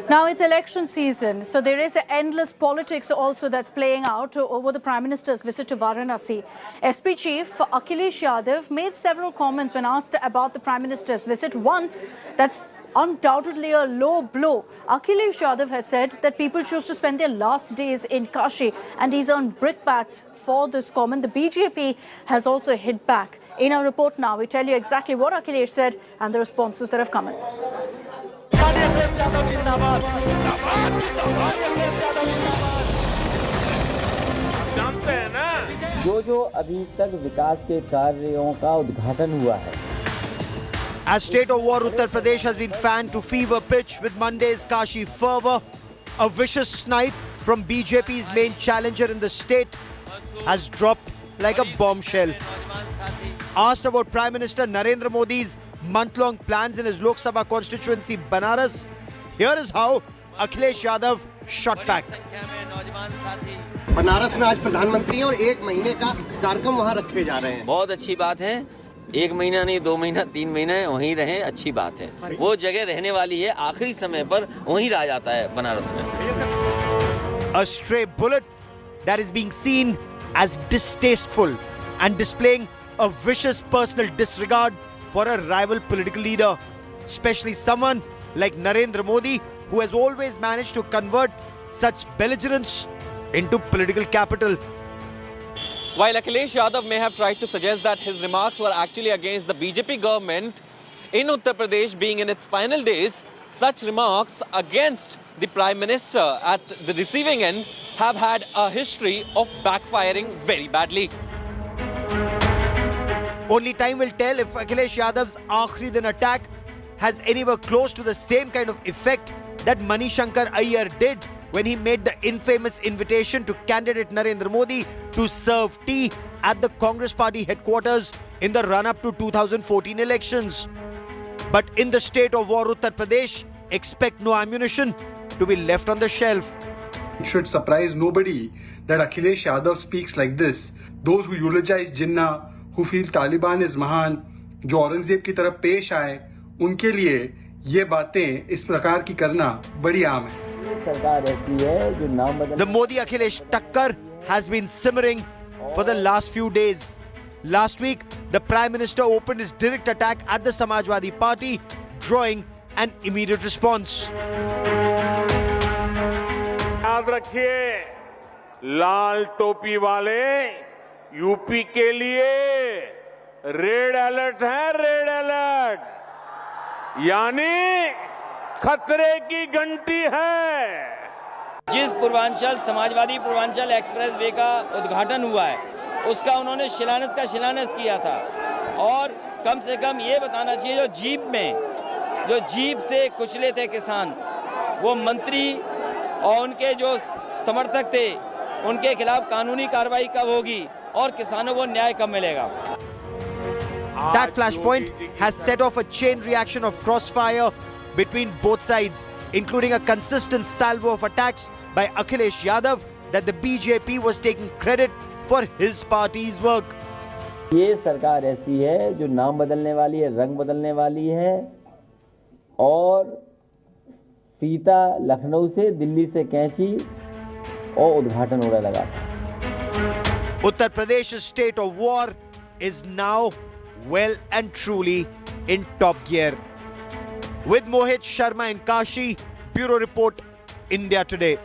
Now it's election season, so there is endless politics also that's playing out over the Prime Minister's visit to Varanasi. SP Chief Akhilesh Yadav made several comments when asked about the Prime Minister's visit. One that's undoubtedly a low blow. Akhilesh Yadav has said that people choose to spend their last days in Kashi, and he's earned brickbats for this comment. The BJP has also hit back. In our report now, we tell you exactly what Akhilesh said and the responses that have come in. जानते हैं ना जो अभी तक विकास के कार्यों का उद्घाटन हुआ है. As state of war, Uttar Pradesh has been fanned to fever pitch with Monday's Kashi fervor. A vicious snipe from BJP's main challenger in the state has dropped like a bombshell. Asked about Prime Minister Narendra Modi's month-long plans in his Lok Sabha constituency Banaras, here is how Akhilesh Yadav shot back. Banaras में आज प्रधानमंत्री और 1 महीने का कार्यक्रम वहाँ रखे जा रहे हैं. बहुत अच्छी बात है. 1 महीना नहीं, 2 महीना, 3 महीने वहीं रहें, अच्छी बात है. वो जगह रहने वाली है. आखिरी समय पर वहीं रहा जाता है बनारस में. A stray bullet that is being seen as distasteful and displaying a vicious personal disregard for a rival political leader, especially someone like Narendra Modi, who has always managed to convert such belligerence into political capital. While Akhilesh Yadav may have tried to suggest that his remarks were actually against the BJP government in Uttar Pradesh being in its final days, such remarks against the Prime Minister at the receiving end have had a history of backfiring very badly. Only time will tell if Akhilesh Yadav's Aakhri Din attack has anywhere close to the same kind of effect that Manishankar Iyer did when he made the infamous invitation to candidate Narendra Modi to serve tea at the Congress party headquarters in the run-up to 2014 elections. But in the state of war Uttar Pradesh, expect no ammunition to be left on the shelf. It should surprise nobody that Akhilesh Yadav speaks like this. Those who eulogize Jinnah, who feel Taliban is Mahan, जो औरंगजेब की तरफ पेश आए, उनके लिए ये बातें इस प्रकार की करना बड़ी आम है. The Modi Akhilesh Takkar has been simmering for the last few days. Last week, the Prime Minister opened his direct attack at the Samajwadi Party, drawing an immediate response. याद रखिए, लाल टोपी वाले यूपी के लिए रेड अलर्ट है, red alert, यानी खतरे की घंटी है. जिस पूर्वांचल समाजवादी पूर्वांचल एक्सप्रेस वे का उद्घाटन हुआ है, उसका उन्होंने शिलान्यास किया था. और कम से कम ये बताना चाहिए, जो जीप से कुचले थे किसान, वो मंत्री और उनके जो समर्थक थे, उनके खिलाफ कानूनी कार्रवाई कब होगी और किसानों को न्याय कब मिलेगा. That flashpoint has set off a chain reaction of crossfire between both sides, including a consistent salvo of attacks by Akhilesh Yadav that the BJP was taking credit for his party's work. ये सरकार ऐसी है जो नाम बदलने वाली है, रंग बदलने वाली है, और फीता लखनऊ से दिल्ली से कैंची और उद्घाटन होने लगा. Uttar Pradesh's state of war is now well and truly in top gear. With Mohit Sharma in Kashi, Bureau Report, India Today.